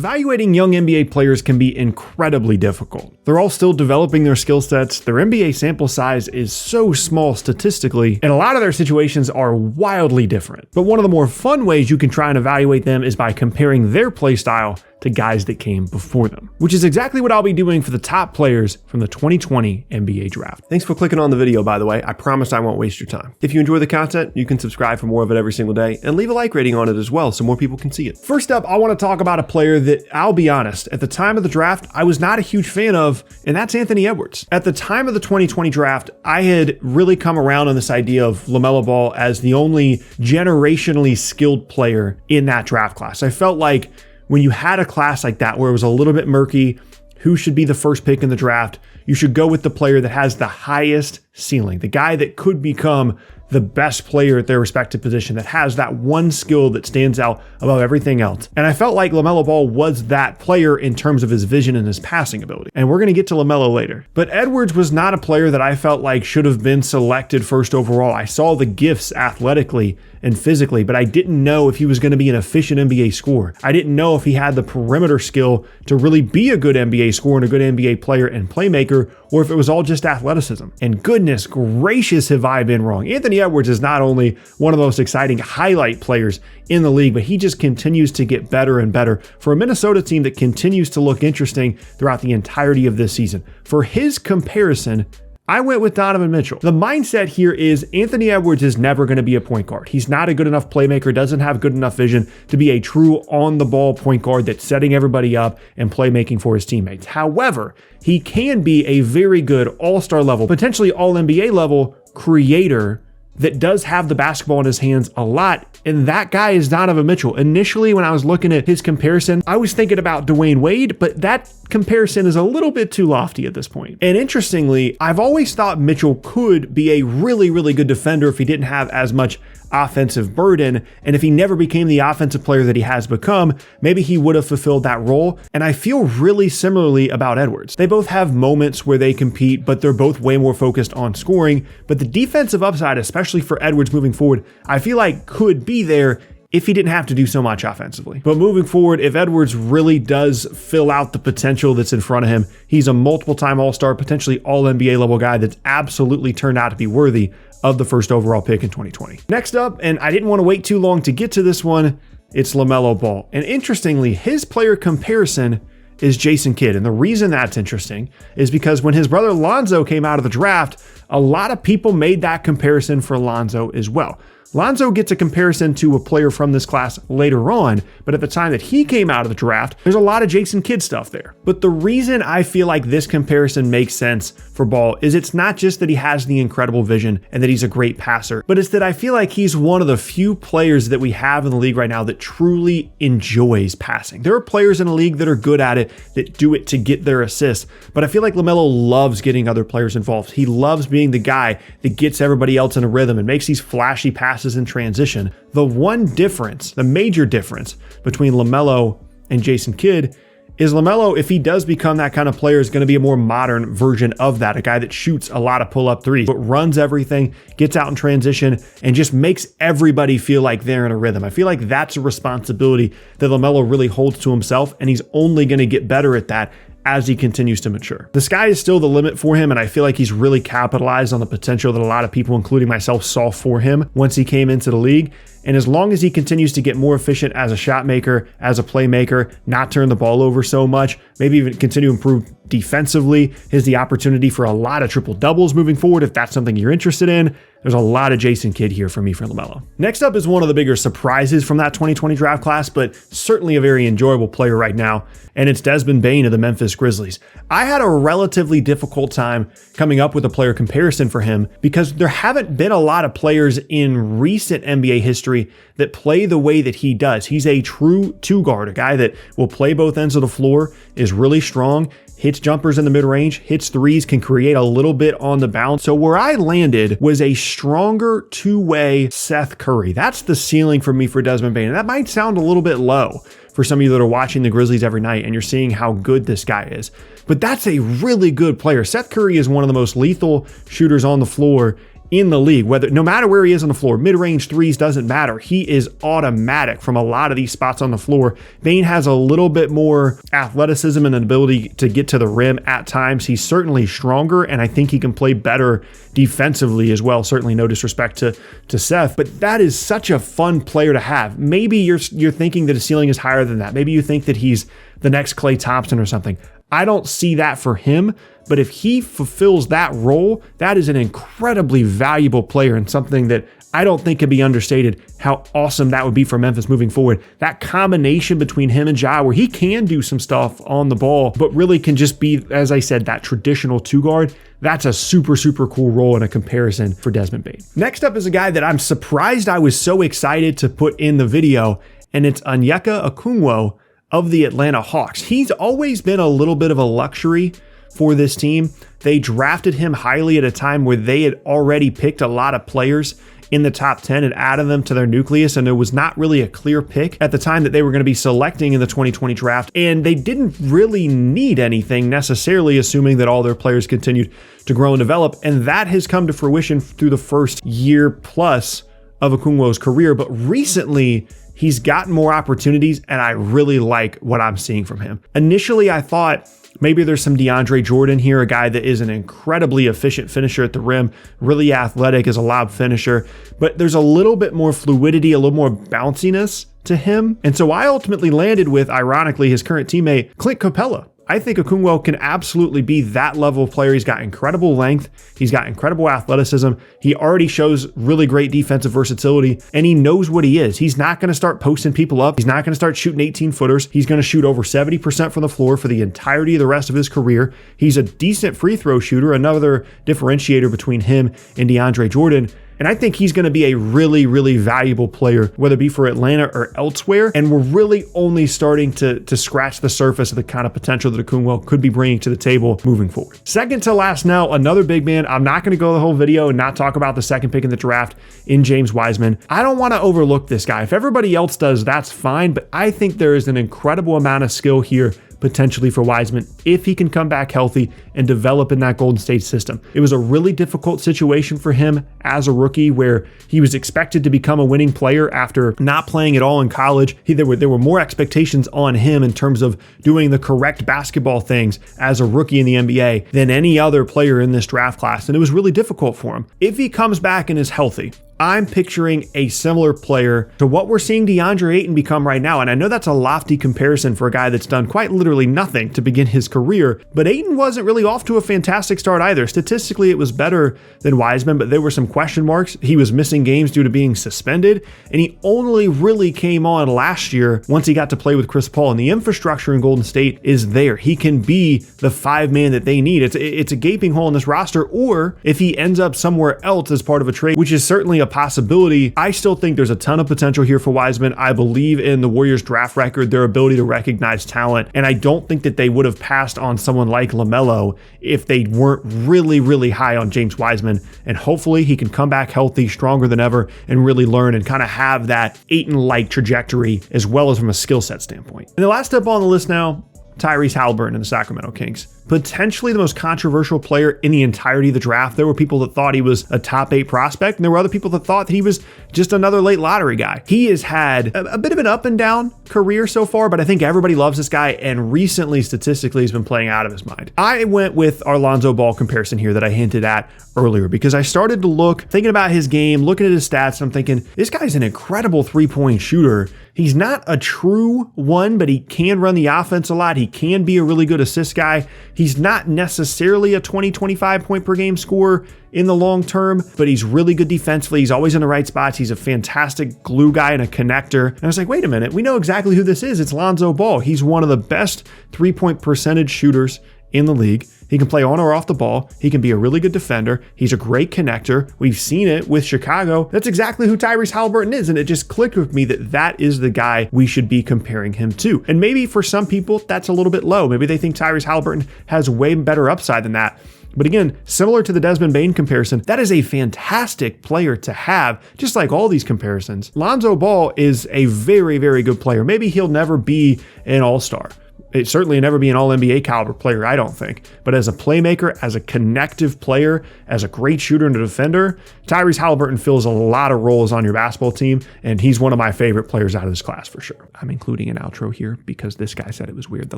evaluating young NBA players can be incredibly difficult. They're all still developing their skill sets, their NBA sample size is so small statistically, and a lot of their situations are wildly different. But one of the more fun ways you can try and evaluate them is by comparing their play style to guys that came before them, which is exactly what I'll be doing for the top players from the 2020 NBA draft. Thanks for clicking on the video, by the way. I promise I won't waste your time. If you enjoy the content, you can subscribe for more of it every single day and leave a like rating on it as well so more people can see it. First up, I want to talk about a player that, I'll be honest, at the time of the draft, I was not a huge fan of, and that's Anthony Edwards. At the time of the 2020 draft, I had really come around on this idea of LaMelo Ball as the only generationally skilled player in that draft class. I felt like when you had a class like that where it was a little bit murky, who should be the first pick in the draft, you should go with the player that has the highest ceiling, the guy that could become the best player at their respective position, that has that one skill that stands out above everything else. And I felt like LaMelo Ball was that player in terms of his vision and his passing ability. And we're going to get to LaMelo later. But Edwards was not a player that I felt like should have been selected first overall. I saw the gifts athletically and physically, but I didn't know if he was going to be an efficient NBA scorer. I didn't know if he had the perimeter skill to really be a good NBA scorer and a good NBA player and playmaker, or if it was all just athleticism. And goodness gracious, have I been wrong. Anthony Edwards is not only one of the most exciting highlight players in the league, but he just continues to get better and better for a Minnesota team that continues to look interesting throughout the entirety of this season. For his comparison, I went with Donovan Mitchell. The mindset here is Anthony Edwards is never going to be a point guard. He's not a good enough playmaker, doesn't have good enough vision to be a true on-the-ball point guard that's setting everybody up and playmaking for his teammates. However, he can be a very good all-star level, potentially all-NBA level creator that does have the basketball in his hands a lot, and that guy is Donovan Mitchell. Initially, when I was looking at his comparison, I was thinking about Dwayne Wade, but that comparison is a little bit too lofty at this point. And interestingly, I've always thought Mitchell could be a really, really good defender if he didn't have as much offensive burden, and if he never became the offensive player that he has become, maybe he would have fulfilled that role. And I feel really similarly about Edwards. They both have moments where they compete, but they're both way more focused on scoring. But the defensive upside, especially for Edwards moving forward, I feel like could be there if he didn't have to do so much offensively. But moving forward, if Edwards really does fill out the potential that's in front of him, he's a multiple-time All-Star, potentially All-NBA level guy that's absolutely turned out to be worthy of the first overall pick in 2020. Next up, and I didn't want to wait too long to get to this one, it's LaMelo Ball. And interestingly, his player comparison is Jason Kidd. And the reason that's interesting is because when his brother Lonzo came out of the draft, a lot of people made that comparison for Lonzo as well. Lonzo gets a comparison to a player from this class later on, but at the time that he came out of the draft, there's a lot of Jason Kidd stuff there. But the reason I feel like this comparison makes sense for Ball is it's not just that he has the incredible vision and that he's a great passer, but it's that I feel like he's one of the few players that we have in the league right now that truly enjoys passing. There are players in the league that are good at it, that do it to get their assists, but I feel like LaMelo loves getting other players involved. He loves being the guy that gets everybody else in a rhythm and makes these flashy passes in transition. The one difference, the major difference between LaMelo and Jason Kidd is LaMelo, if he does become that kind of player, is going to be a more modern version of that, a guy that shoots a lot of pull-up threes, but runs everything, gets out in transition, and just makes everybody feel like they're in a rhythm. I feel like that's a responsibility that LaMelo really holds to himself, and he's only going to get better at that as he continues to mature. The sky is still the limit for him, and I feel like he's really capitalized on the potential that a lot of people, including myself, saw for him once he came into the league. And as long as he continues to get more efficient as a shot maker, as a playmaker, not turn the ball over so much, maybe even continue to improve defensively, has the opportunity for a lot of triple doubles moving forward if that's something you're interested in. There's a lot of Jason Kidd here for me for LaMelo. Next up is one of the bigger surprises from that 2020 draft class, but certainly a very enjoyable player right now, and it's Desmond Bane of the Memphis Grizzlies. I had a relatively difficult time coming up with a player comparison for him because there haven't been a lot of players in recent NBA history that play the way that he does. He's a true two guard, a guy that will play both ends of the floor, is really strong, hits jumpers in the mid-range, hits threes, can create a little bit on the bounce. So where I landed was a stronger two-way Seth Curry. That's the ceiling for me for Desmond Bane. And that might sound a little bit low for some of you that are watching the Grizzlies every night and you're seeing how good this guy is. But that's a really good player. Seth Curry is one of the most lethal shooters on the floor in the league, no matter where he is on the floor. Mid-range threes doesn't matter. He is automatic from a lot of these spots on the floor. Bane has a little bit more athleticism and an ability to get to the rim at times. He's certainly stronger, and I think he can play better defensively as well. Certainly no disrespect to Seth, but that is such a fun player to have. Maybe you're thinking that his ceiling is higher than that. Maybe you think that he's the next Klay Thompson or something. I don't see that for him, but if he fulfills that role, that is an incredibly valuable player and something that I don't think can be understated how awesome that would be for Memphis moving forward. That combination between him and Ja, where he can do some stuff on the ball, but really can just be, as I said, that traditional two guard. That's a super, super cool role in a comparison for Desmond Bane. Next up is a guy that I'm surprised I was so excited to put in the video, and it's Onyeka Okongwu of the Atlanta Hawks. He's always been a little bit of a luxury for this team. They drafted him highly at a time where they had already picked a lot of players in the top 10 and added them to their nucleus, and there was not really a clear pick at the time that they were going to be selecting in the 2020 draft, and they didn't really need anything necessarily, assuming that all their players continued to grow and develop, and that has come to fruition through the first year plus of Okongwu's career. But recently, he's gotten more opportunities, and I really like what I'm seeing from him. Initially, I thought maybe there's some DeAndre Jordan here, a guy that is an incredibly efficient finisher at the rim, really athletic as a lob finisher, but there's a little bit more fluidity, a little more bounciness to him. And so I ultimately landed with, ironically, his current teammate, Clint Capella. I think Okongwu can absolutely be that level of player. He's got incredible length. He's got incredible athleticism. He already shows really great defensive versatility, and he knows what he is. He's not going to start posting people up. He's not going to start shooting 18-footers. He's going to shoot over 70% from the floor for the entirety of the rest of his career. He's a decent free throw shooter, another differentiator between him and DeAndre Jordan. And I think he's going to be a really, really valuable player, whether it be for Atlanta or elsewhere. And we're really only starting to scratch the surface of the kind of potential that Okongwu could be bringing to the table moving forward. Second to last now, another big man. I'm not going to go the whole video and not talk about the second pick in the draft in James Wiseman. I don't want to overlook this guy. If everybody else does, that's fine. But I think there is an incredible amount of skill here potentially for Wiseman if he can come back healthy and develop in that Golden State system. It was a really difficult situation for him as a rookie where he was expected to become a winning player after not playing at all in college. There were more expectations on him in terms of doing the correct basketball things as a rookie in the NBA than any other player in this draft class, and it was really difficult for him. If he comes back and is healthy, I'm picturing a similar player to what we're seeing DeAndre Ayton become right now. And I know that's a lofty comparison for a guy that's done quite literally nothing to begin his career, but Ayton wasn't really off to a fantastic start either. Statistically, it was better than Wiseman, but there were some question marks. He was missing games due to being suspended, and he only really came on last year once he got to play with Chris Paul, and the infrastructure in Golden State is there. He can be the five man that they need. It's a gaping hole in this roster, or if he ends up somewhere else as part of a trade, which is certainly a possibility, I still think there's a ton of potential here for Wiseman. I believe in the Warriors draft record, their ability to recognize talent, and I don't think that they would have passed on someone like LaMelo if they weren't really, really high on James Wiseman. And hopefully he can come back healthy, stronger than ever, and really learn and kind of have that Ayton-like trajectory as well as from a skill set standpoint. And the last up on the list now, Tyrese Halliburton and the Sacramento Kings. Potentially the most controversial player in the entirety of the draft. There were people that thought he was a top 8 prospect, and there were other people that thought that he was just another late lottery guy. He has had a bit of an up and down career so far, but I think everybody loves this guy, and recently, statistically, he's been playing out of his mind. I went with our Lonzo Ball comparison here that I hinted at earlier because I started to look, thinking about his game, looking at his stats, and I'm thinking, this guy's an incredible three-point shooter. He's not a true one, but he can run the offense a lot. He can be a really good assist guy. He's not necessarily a 20, 25 point per game scorer in the long term, but he's really good defensively. He's always in the right spots. He's a fantastic glue guy and a connector. And I was like, wait a minute, we know exactly who this is. It's Lonzo Ball. He's one of the best 3-point percentage shooters in the league. He can play on or off the ball. He can be a really good defender. He's a great connector. We've seen it with Chicago. That's exactly who Tyrese Halliburton is. And it just clicked with me that that is the guy we should be comparing him to. And maybe for some people, that's a little bit low. Maybe they think Tyrese Halliburton has way better upside than that. But again, similar to the Desmond Bane comparison, that is a fantastic player to have, just like all these comparisons. Lonzo Ball is a very, very good player. Maybe he'll never be an all-star. It's certainly never be an all-NBA caliber player, I don't think. But as a playmaker, as a connective player, as a great shooter and a defender, Tyrese Haliburton fills a lot of roles on your basketball team, and he's one of my favorite players out of this class for sure. I'm including an outro here because this guy said it was weird that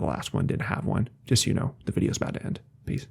the last one didn't have one. Just so you know, the video's about to end. Peace.